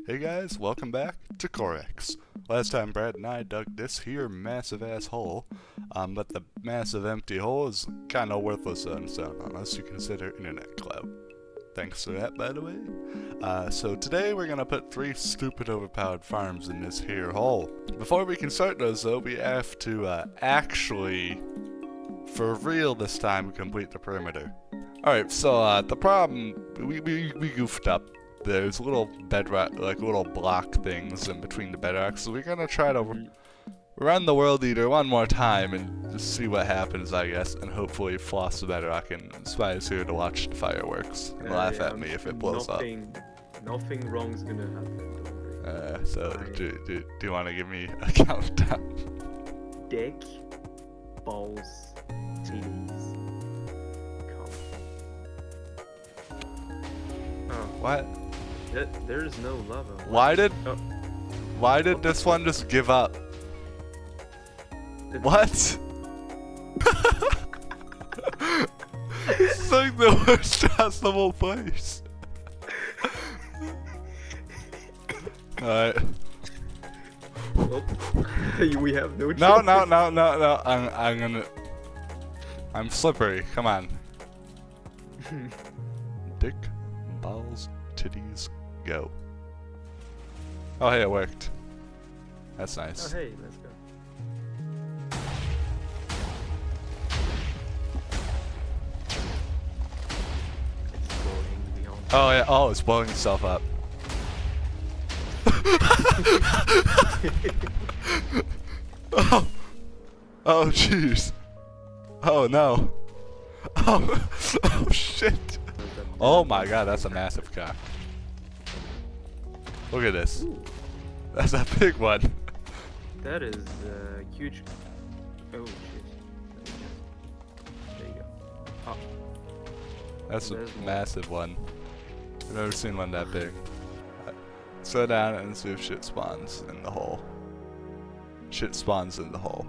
Hey guys, welcome back to Corex. Last time Brad and I dug this here massive ass hole, but the massive empty hole is kinda worthless on its own unless you consider internet clout. Thanks for that, by the way. So today we're gonna put 3 stupid overpowered farms in this here hole. Before we can start those though, we have to actually, for real this time, complete the perimeter. Alright, so the problem, we goofed up. There's little bedrock, like little block things in between the bedrocks, so we're gonna try to run the world eater one more time and just see what happens, I guess, and hopefully floss the bedrock, and Spy's here to watch the fireworks and laugh at me if it blows up. Nothing wrong's gonna happen, don't worry. So do you want to give me a countdown? Dick, balls, titties, cock. Oh, What? there's no lava. Why did Oh. this one just give up? What? It's like the worst possible place. Alright. Oh, we have no choice. No. I'm slippery. Come on. Dick, balls, titties, go. Oh hey, it worked. That's nice. Oh hey, let's go. It's blowing beyond. Oh yeah. Oh, it's blowing itself up. Oh. Oh jeez. Oh no. Oh. Oh shit. Oh my god, that's a massive cock. Look at this. Ooh, That's a big one. that is huge. Oh shit. There you go. Oh, That's a There's one. massive one. I've never seen one that big. Slow down and see if shit spawns in the hole. Shit spawns in the hole.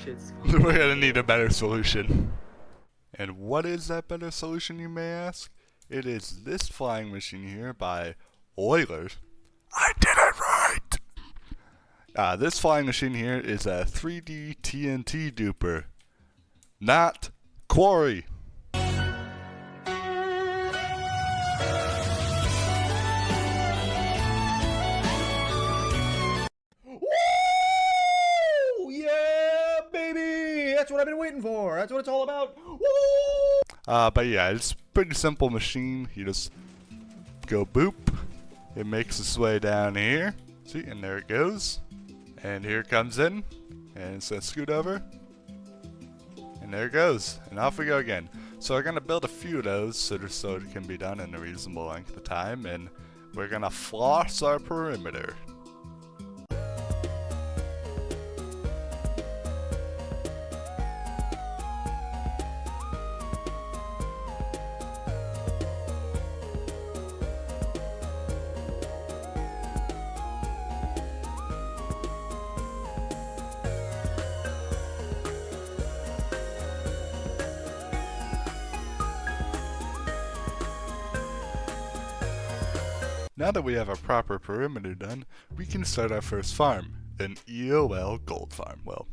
shit's We're gonna need a better solution. And what is that better solution, you may ask? It is this flying machine here by Oilers. I did it right! This flying machine here is a 3D TNT duper, not quarry. Woo! Yeah, baby! That's what I've been waiting for. That's what it's all about. Woo! But yeah, it's a pretty simple machine. You just go boop. It makes its way down here. See, and there it goes. And here it comes in. And it's gonna scoot over. And there it goes. And off we go again. So we're gonna build a few of those so it can be done in a reasonable length of time. And we're gonna floss our perimeter. Now that we have our proper perimeter done, we can start our first farm, an EOL gold farm. Well,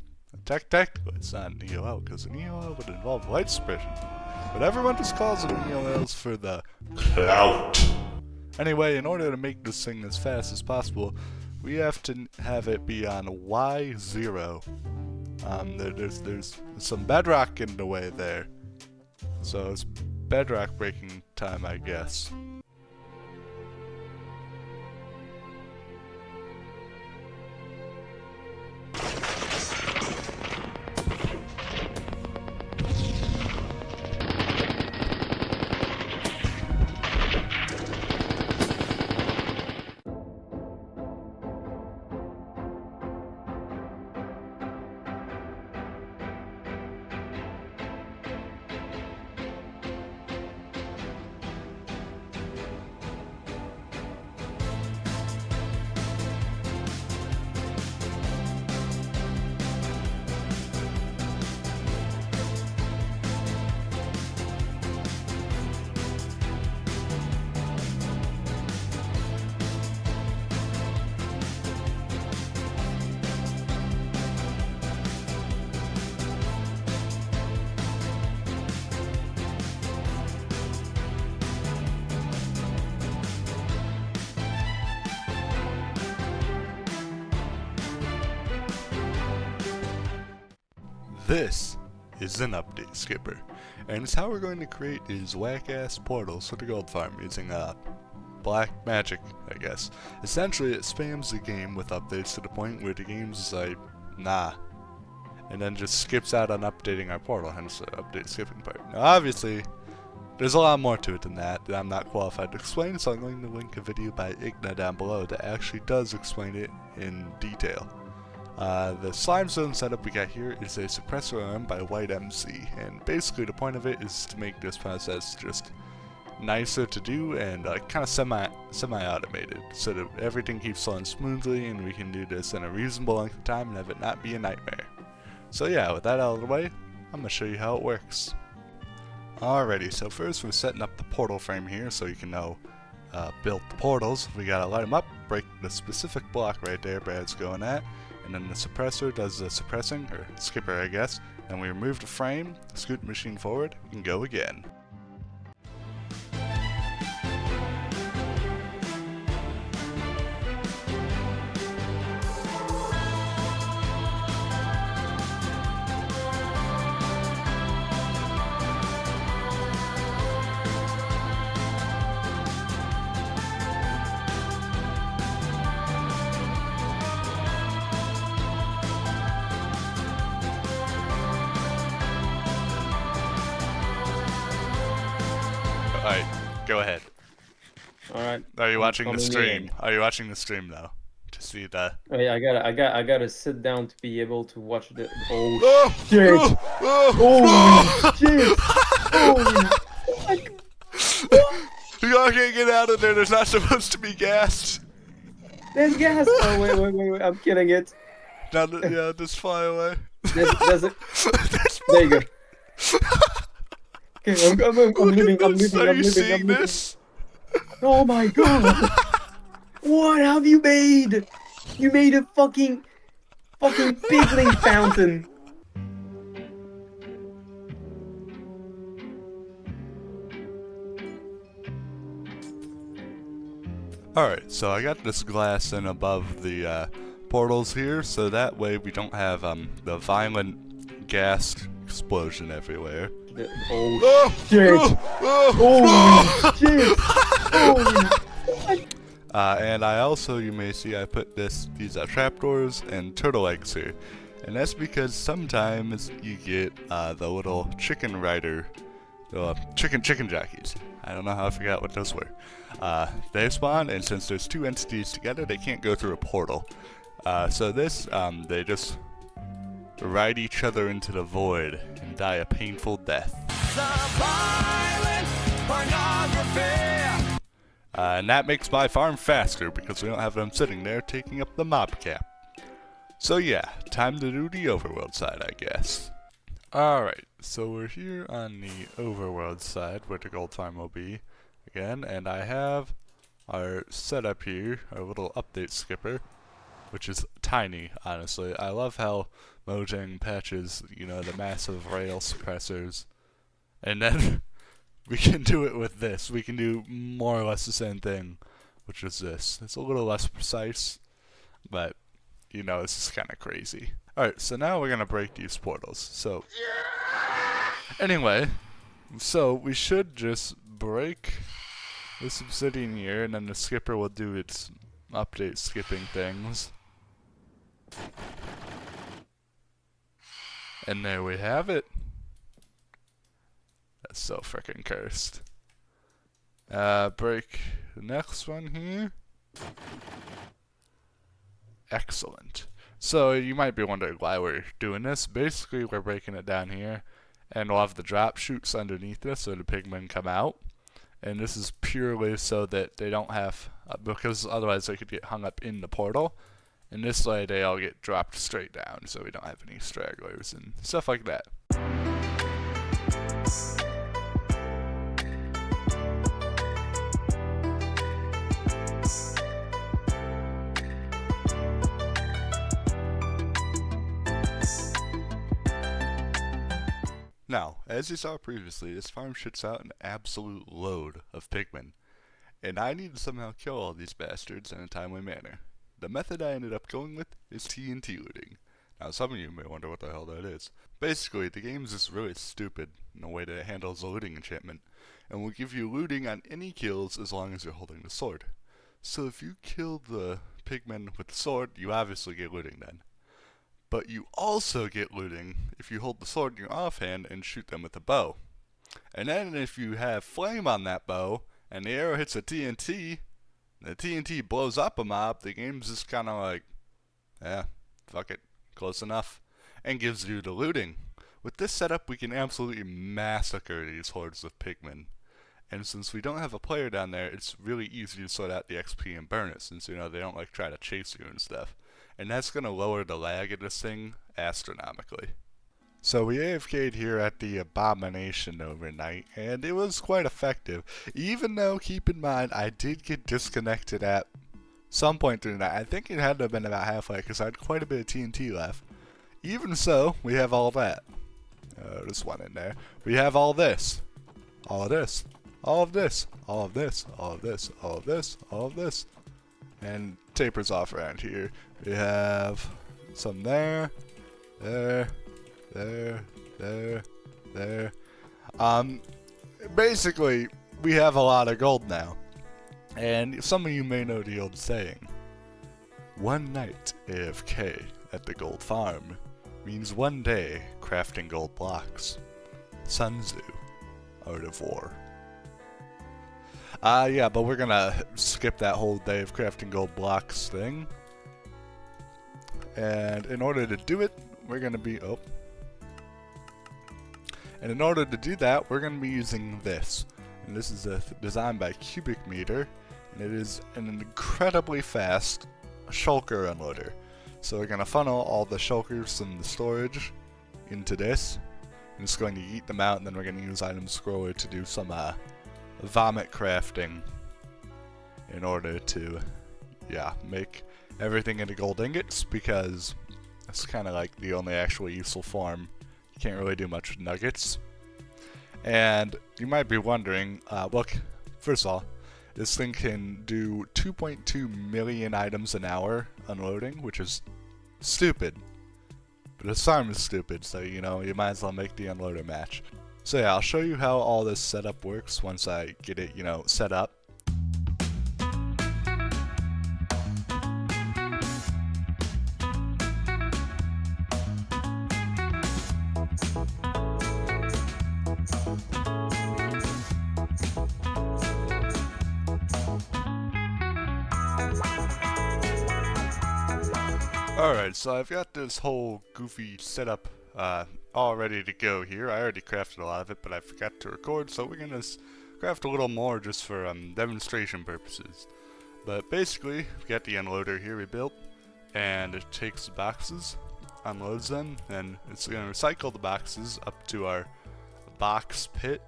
technically it's not an EOL, because an EOL would involve light suppression. But everyone just calls them EOLs for the clout. Anyway, in order to make this thing as fast as possible, we have to have it be on Y0. There's some bedrock in the way there. So it's bedrock breaking time, I guess. this is an update skipper, and it's how we're going to create these whack-ass portals for the gold farm using black magic, I guess. Essentially, it spams the game with updates to the point where the game's is like, nah, and then just skips out on updating our portal, hence the update skipping part. Now, obviously, there's a lot more to it than that I'm not qualified to explain, so I'm going to link a video by Igna down below that actually does explain it in detail. The slime zone setup we got here is a suppressor arm by White MC, and basically the point of it is to make this process just nicer to do and kind of semi-automated, so that everything keeps flowing smoothly and we can do this in a reasonable length of time and have it not be a nightmare. So yeah, with that out of the way, I'm going to show you how it works. Alrighty, so first we're setting up the portal frame here so you can know build the portals. We gotta light them up, break the specific block right there Brad's going at, and then the suppressor does the suppressing, or skipper I guess, and we remove the frame, scoot the machine forward, and go again. Alright, go ahead. Alright. Are you watching the stream? In. Are you watching the stream though? To see the... Oh yeah, I gotta sit down to be able to watch the... Oh, Oh, shit! oh, Shit! Holy... You all can't get out of there, there's not supposed to be gas! There's gas! Oh, wait, I'm kidding it. Now, yeah, just fly away. There's a... There you go. Okay, I'm leaving. Are you seeing this? Oh my god! What have you made? You made a fucking piglin fountain. Alright, so I got this glass in above the portals here, so that way we don't have the violent gas explosion everywhere. Oh shit! Oh shit! Holy... And I also, you may see, I put these trapdoors and turtle eggs here, and that's because sometimes you get the little chicken rider, chicken jockeys. I don't know how I forgot what those were. They spawn, and since there's two entities together, they can't go through a portal. So this, they just ride each other into the void and die a painful death. And that makes my farm faster because we don't have them sitting there taking up the mob cap. So yeah, time to do the overworld side, I guess. Alright, so we're here on the overworld side where the gold farm will be again, and I have our setup here, our little update skipper, which is tiny, honestly. I love how Mojang patches, you know, the massive rail suppressors, and then we can do it with this. We can do more or less the same thing, which is this. It's a little less precise, but, you know, this is kind of crazy. Alright, so now we're going to break these portals. So, anyway, so we should just break this obsidian here, and then the skipper will do its update skipping things. And there we have it. That's so frickin' cursed. Break the next one here. Excellent. So you might be wondering why we're doing this. Basically, we're breaking it down here, and we'll have the drop chutes underneath this so the pigmen come out. And this is purely so that they don't have, because otherwise they could get hung up in the portal. And this way they all get dropped straight down, so we don't have any stragglers and stuff like that. Now, as you saw previously, this farm shoots out an absolute load of pigmen, and I need to somehow kill all these bastards in a timely manner. The method I ended up going with is TNT looting. Now some of you may wonder what the hell that is. Basically, the game is just really stupid in the way that it handles the looting enchantment, and will give you looting on any kills as long as you're holding the sword. So if you kill the pigmen with the sword, you obviously get looting then. But you also get looting if you hold the sword in your offhand and shoot them with a bow. And then if you have flame on that bow, and the arrow hits a TNT, the TNT blows up a mob, the game's just kind of like, yeah, fuck it, close enough, and gives you the looting. With this setup, we can absolutely massacre these hordes of pigmen. And since we don't have a player down there, it's really easy to sort out the XP and burn it, since, you know, they don't like try to chase you and stuff. And that's going to lower the lag of this thing astronomically. So we AFK'd here at the Abomination overnight, and it was quite effective. Even though, keep in mind, I did get disconnected at some point during that. I think it had to have been about halfway, because I had quite a bit of TNT left. Even so, we have all that. There's one in there. We have all this. All of this. All of this. All of this. All of this. All of this. All of this. And tapers off around here. We have some there. There. There. There. There. Basically, we have a lot of gold now. And some of you may know the old saying, one night AFK at the gold farm means one day crafting gold blocks. Sun Tzu, Art of War. Yeah, but we're gonna skip that whole day of crafting gold blocks thing. And in order to do it, we're gonna be, and in order to do that, we're gonna be using this. And this is designed by Cubic Meter, and it is an incredibly fast shulker unloader. So we're gonna funnel all the shulkers from the storage into this. And it's going to yeet them out, and then we're gonna use item scroller to do some vomit crafting in order to, yeah, make everything into gold ingots, because it's kind of like the only actually useful farm. You can't really do much with nuggets. And you might be wondering, look, first of all, this thing can do 2.2 million items an hour unloading, which is stupid. But this farm is stupid, so, you know, you might as well make the unloader match. So yeah, I'll show you how all this setup works once I get it, you know, set up. Alright, so I've got this whole goofy setup all ready to go here. I already crafted a lot of it, but I forgot to record, so we're gonna craft a little more just for demonstration purposes. But basically, we got the unloader here we built, and it takes the boxes, unloads them, and it's gonna recycle the boxes up to our box pit.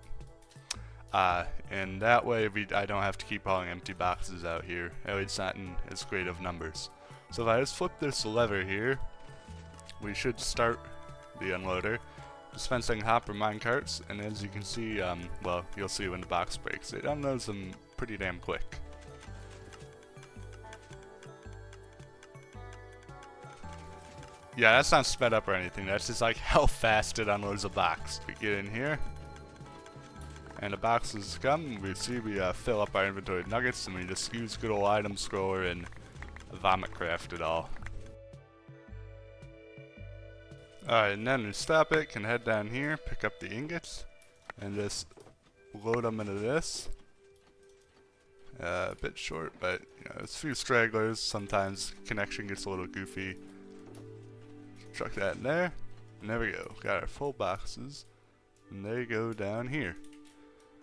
And that way I don't have to keep hauling empty boxes out here, at least not in as great of numbers. So if I just flip this lever here, we should start the unloader, dispensing hopper minecarts, and as you can see, well, you'll see when the box breaks. It unloads them pretty damn quick. Yeah, that's not sped up or anything, that's just like how fast it unloads a box. We get in here, and the boxes come, we see we fill up our inventory with nuggets, and we just use good old item scroller and vomit craft it all. Alright, and then we stop it, can head down here, pick up the ingots, and just load them into this. A bit short, but you know, there's a few stragglers, sometimes connection gets a little goofy. Chuck that in there, and there we go. Got our full boxes, and they go down here.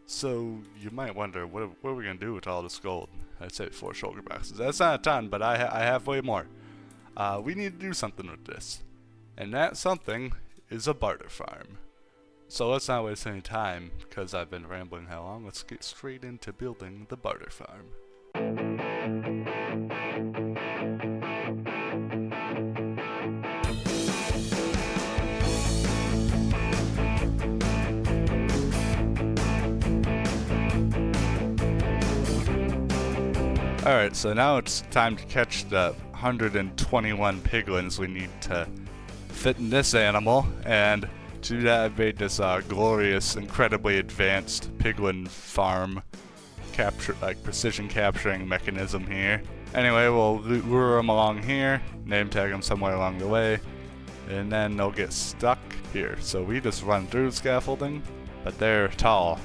So you might wonder, what are we gonna do with all this gold? I'd say 4 shoulder boxes. That's not a ton, but I have way more. We need to do something with this, and that something is a barter farm. So let's not waste any time, because I've been rambling how long. Let's get straight into building the barter farm. Alright, so now it's time to catch the 121 piglins we need to fit in this animal, and to do that I made this glorious, incredibly advanced piglin farm precision capturing mechanism here. Anyway, we'll lure them along here, name tag them somewhere along the way, and then they'll get stuck here. So we just run through the scaffolding, but they're tall.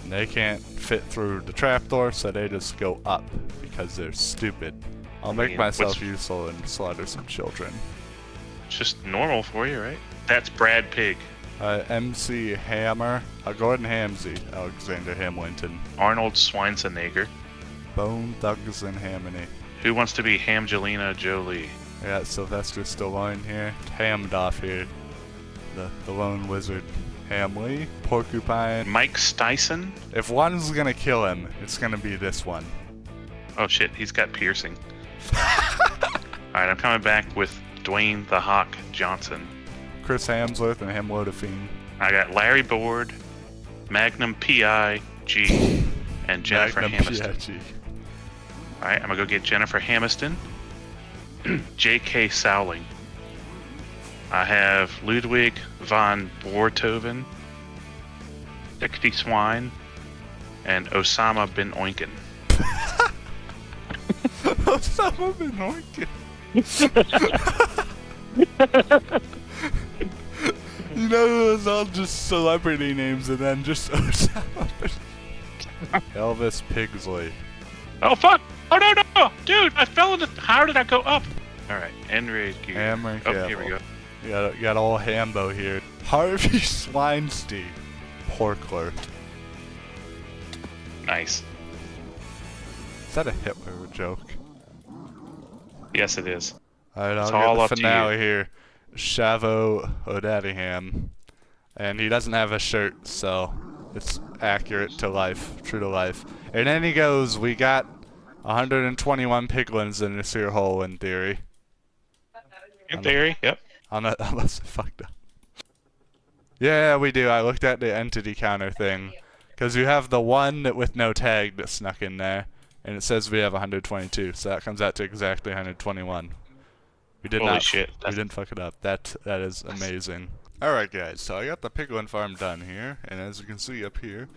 And they can't fit through the trapdoor, so they just go up because they're stupid. I'll make myself useful and slaughter some children. It's just normal for you, right? That's Brad Pig. MC Hammer, Gordon Hamsey, Alexander Hamilton, Arnold Schwarzenegger. Bone Thugs and Hamony. Who wants to be Hamgelina Jolie? Yeah, Sylvester Stallone here. Hammed off here. The lone wizard. Hamley. Porcupine. Mike Stenson. If one's gonna kill him, it's gonna be this one. Oh shit, he's got piercing. Alright, I'm coming back with Dwayne the Hawk Johnson. Chris Hemsworth and Hamlodafine. I got Larry Board, Magnum P.I.G. and Jennifer Hamiston. Alright, I'm gonna go get Jennifer Hamiston. J.K. Sowling. I have Ludwig von Borthoven, Dixie Swine, and Osama bin Oinken. Osama bin Oinken. You know, it was all just celebrity names and then just Osama bin Elvis Pigsley. Oh fuck! Oh no! Dude, I fell into. How did I go up? Alright, end raid gear. Hammer Oh, here we go. You got all Hambo here. Harvey Swinestein. Porkler. Nice. Is that a Hitler joke? Yes, it is. Alright, It's I'll all get up the to finale here. Shavo O'Daddiham. And he doesn't have a shirt, so it's accurate to life, true to life. And then he goes, we got 121 piglins in this here hole, in theory. In theory, yep. Unless I fucked up. Yeah, we do. I looked at the entity counter thing. Because you have the one with no tag that snuck in there. And it says we have 122. So that comes out to exactly 121. We did Holy not. shit. We didn't fuck it up. That is amazing. Alright guys, so I got the piglin farm done here. And as you can see up here,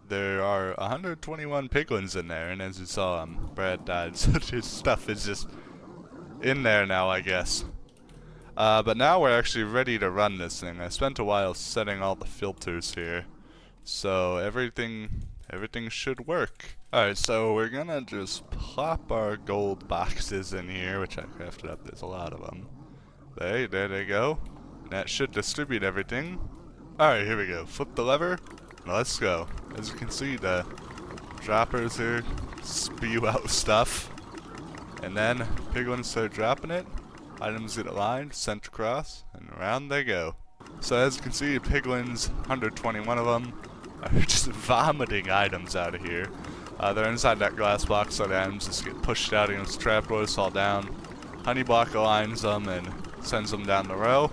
there are 121 piglins in there. And as you saw, Brad died. So his stuff is just in there now, I guess. But now we're actually ready to run this thing. I spent a while setting all the filters here, so everything should work. Alright, so we're gonna just plop our gold boxes in here, which I crafted up. There's a lot of them. There they go. And that should distribute everything. Alright, here we go. Flip the lever. Let's go. As you can see, the droppers here spew out stuff. And then piglins start dropping it. Items get aligned, sent across, and around they go. So as you can see, piglins, 121 of them, are just vomiting items out of here. They're inside that glass box, so the items just get pushed out against trapdoors, fall down. Honey block aligns them and sends them down the row.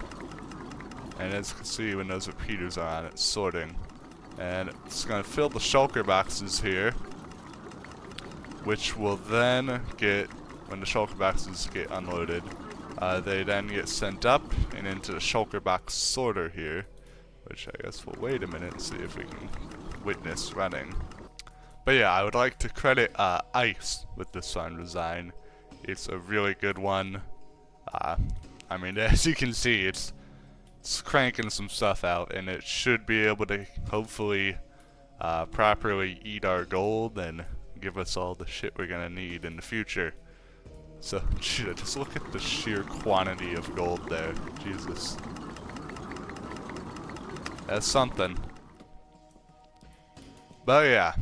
And as you can see, when those repeaters are on, it's sorting. And it's going to fill the shulker boxes here, which will then get, when the shulker boxes get unloaded, they then get sent up and into the shulker box sorter here, which I guess we'll wait a minute and see if we can witness running. But yeah, I would like to credit Ice with this farm design. It's a really good one. I mean, as you can see, it's cranking some stuff out, and it should be able to hopefully properly eat our gold and give us all the shit we're gonna need in the future. So, just look at the sheer quantity of gold there. Jesus. That's something. But yeah.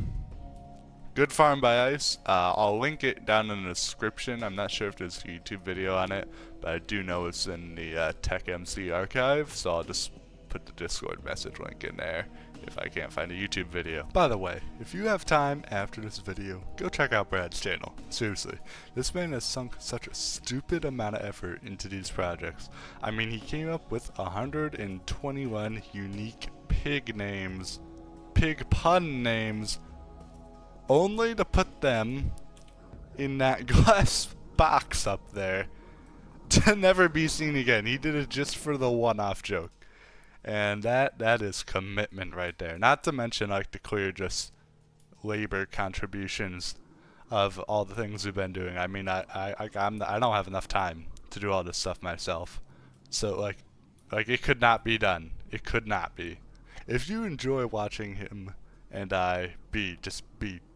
Good farm by Ice. I'll link it down in the description. I'm not sure if there's a YouTube video on it, but I do know it's in the TechMC archive, so I'll just put the Discord message link in there if I can't find a YouTube video. By the way, if you have time after this video, go check out Brad's channel. Seriously, this man has sunk such a stupid amount of effort into these projects. I mean, he came up with 121 unique pig names, pig pun names, only to put them in that glass box up there. to never be seen again. He did it just for the one-off joke. And that is commitment right there. Not to mention, like, the clear just labor contributions of all the things we've been doing. I mean, I don't have enough time to do all this stuff myself. So, like it could not be done. It could not be. If you enjoy watching him and I be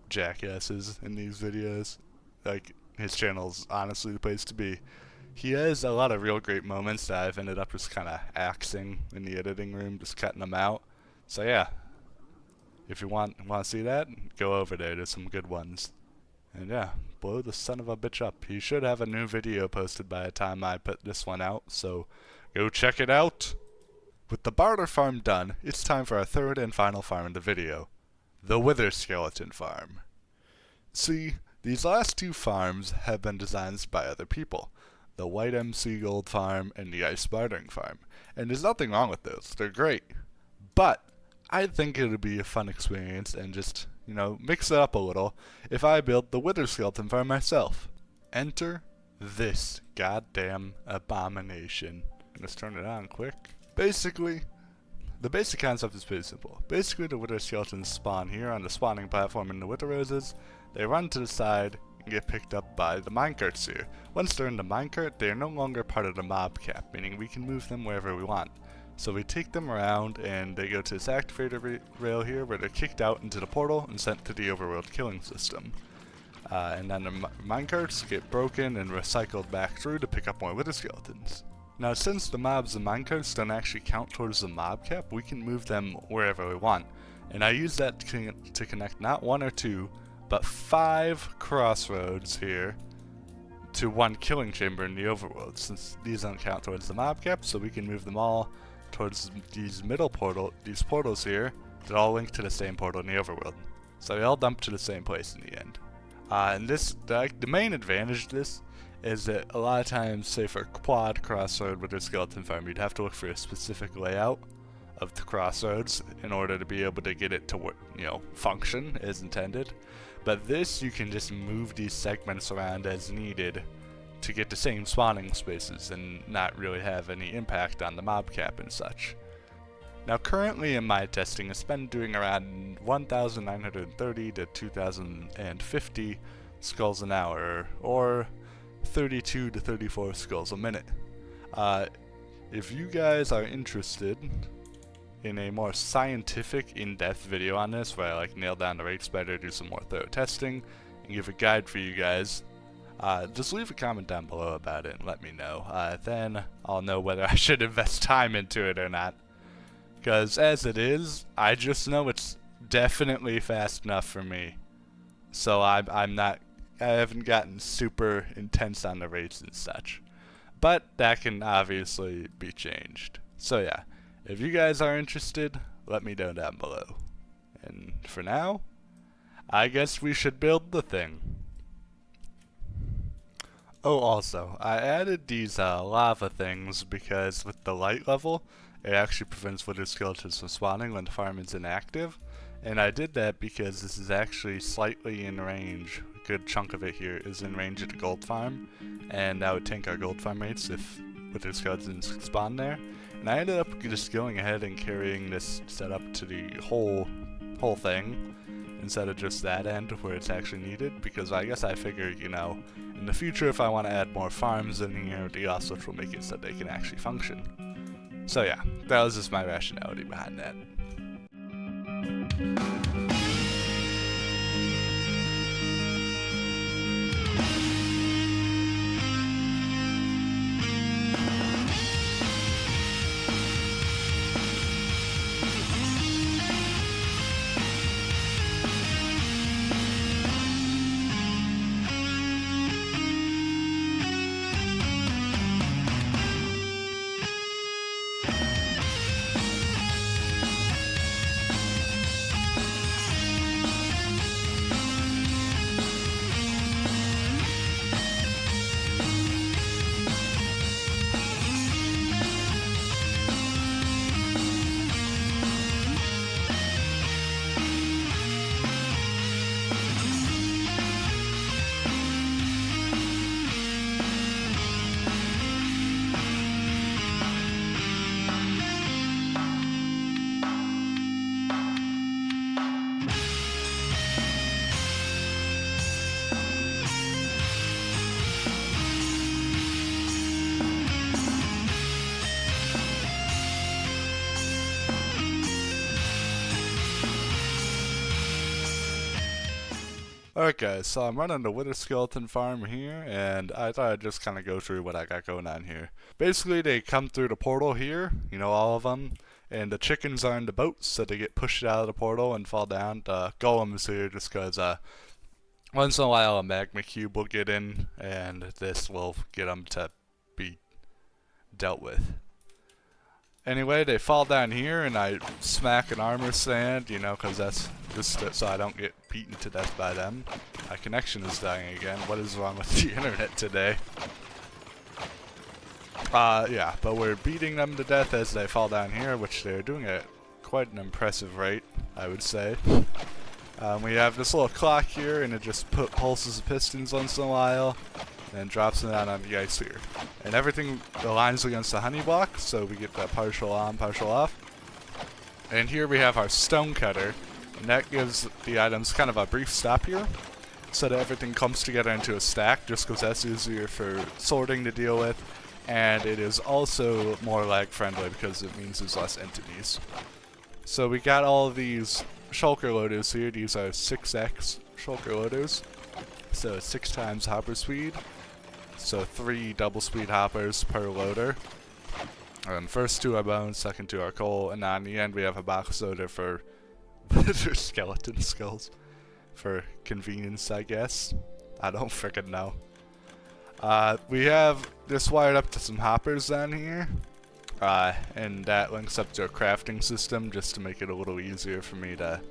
jackasses in these videos, like, his channel's honestly the place to be. He has a lot of real great moments that I've ended up just kind of axing in the editing room, just cutting them out. So yeah, if you want to see that, go over there. There's some good ones. And yeah, blow the son of a bitch up. He should have a new video posted by the time I put this one out, so go check it out. With the barter farm done, it's time for our third and final farm in the video, the Wither Skeleton Farm. See, these last two farms have been designed by other people. The White MC Gold Farm and the Ice Bartering Farm. And there's nothing wrong with those. They're great. But I think it would be a fun experience and just, mix it up a little if I built the Wither Skeleton Farm myself. Enter this goddamn abomination. Let's turn it on quick. Basically, the basic concept is pretty simple. Basically, the Wither Skeletons spawn here on the spawning platform in the Wither Roses. They run to the side and get picked up by the minecarts here. Once they're in the minecart, they are no longer part of the mob cap, meaning we can move them wherever we want. So we take them around and they go to this activator rail here where they're kicked out into the portal and sent to the overworld killing system. And then the minecarts get broken and recycled back through to pick up more Wither Skeletons. Now, since the mobs and minecarts don't actually count towards the mob cap, we can move them wherever we want. And I use that to connect not one or two, but 5 crossroads here to one killing chamber in the overworld, since these don't count towards the mob cap, so we can move them all towards these portals here that all link to the same portal in the overworld. So they all dump to the same place in the end. And the main advantage of this is that a lot of times, say for quad crossroad with a skeleton farm, you'd have to look for a specific layout of the crossroads in order to be able to get it to function as intended. But this, you can just move these segments around as needed to get the same spawning spaces and not really have any impact on the mob cap and such. Now currently in my testing, it's been doing around 1,930 to 2,050 skulls an hour, or 32 to 34 skulls a minute. If you guys are interested in a more scientific, in-depth video on this, where I nail down the rates better, do some more thorough testing, and give a guide for you guys, just leave a comment down below about it and let me know. Then I'll know whether I should invest time into it or not. Because as it is, I just know it's definitely fast enough for me. So I haven't gotten super intense on the rates and such. But that can obviously be changed. So yeah, if you guys are interested, let me know down below. And for now, I guess we should build the thing. Oh, also, I added these lava things because with the light level, it actually prevents Wither Skeletons from spawning when the farm is inactive. And I did that because this is actually slightly in range. A good chunk of it here is in range of the gold farm, and that would tank our gold farm rates if Wither Skeletons spawn there. And I ended up just going ahead and carrying this setup to the whole thing instead of just that end where it's actually needed, because I guess I figure, in the future if I want to add more farms in here, the offswitch will make it so they can actually function. So yeah, that was just my rationality behind that. Alright guys, so I'm running the Wither Skeleton farm here, and I thought I'd just kind of go through what I got going on here. Basically, they come through the portal here, you know, all of them, and the chickens are in the boats, so they get pushed out of the portal and fall down. The golems here just because once in a while a magma cube will get in, and this will get them to be dealt with. Anyway, they fall down here, and I smack an armor stand, you know, because that's just so I don't get beaten to death by them. My connection is dying again. What is wrong with the internet today? Yeah, but we're beating them to death as they fall down here, which they're doing at quite an impressive rate, I would say. We have this little clock here, and it just pulses the pistons once in a while, and drops them down on the ice here. And everything aligns against the honey block, so we get that partial on, partial off. And here we have our stone cutter, and that gives the items kind of a brief stop here, so that everything comes together into a stack, just because that's easier for sorting to deal with, and it is also more lag friendly because it means there's less entities. So we got all of these shulker loaders here. These are 6x shulker loaders, so 6 times hopper speed, so 3 double speed hoppers per loader. And first 2 are bones, second 2 are coal, and on the end we have a box loader for skeleton skulls. For convenience, I guess. I don't frickin' know. We have this wired up to some hoppers down here. And that links up to a crafting system just to make it a little easier for me to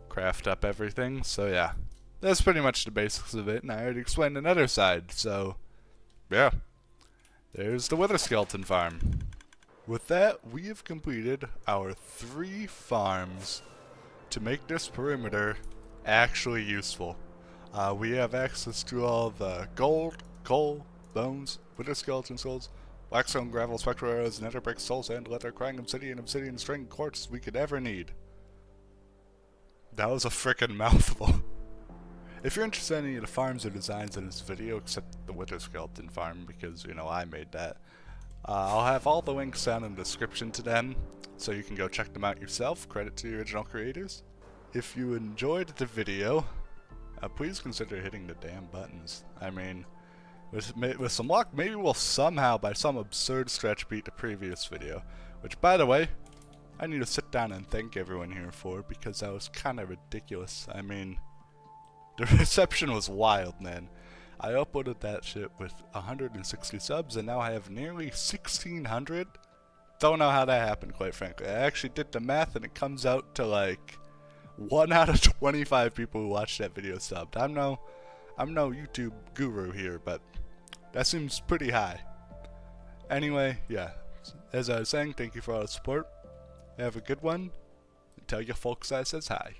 craft up everything. So yeah, that's pretty much the basics of it, and I already explained the nether side, so yeah. There's the Wither Skeleton farm. With that, we have completed our 3 farms to make this perimeter actually useful. We have access to all the gold, coal, bones, Wither Skeleton skulls, blackstone, gravel, spectral arrows, nether bricks, soul sand, leather, crying obsidian, obsidian string, quartz we could ever need. That was a frickin' mouthful. If you're interested in any of the farms or designs in this video, except the Wither Skeleton farm, because, you know, I made that, I'll have all the links down in the description to them, so you can go check them out yourself. Credit to the original creators. If you enjoyed the video, please consider hitting the damn buttons. I mean, with some luck, maybe we'll somehow, by some absurd stretch, beat the previous video. Which, by the way, I need to sit down and thank everyone here for, because that was kind of ridiculous. I mean, the reception was wild, man. I uploaded that shit with 160 subs, and now I have nearly 1,600. Don't know how that happened, quite frankly. I actually did the math, and it comes out to like 1 out of 25 people who watched that video subbed. I'm no YouTube guru here, but that seems pretty high. Anyway, yeah. As I was saying, thank you for all the support. Have a good one. And tell your folks I says hi.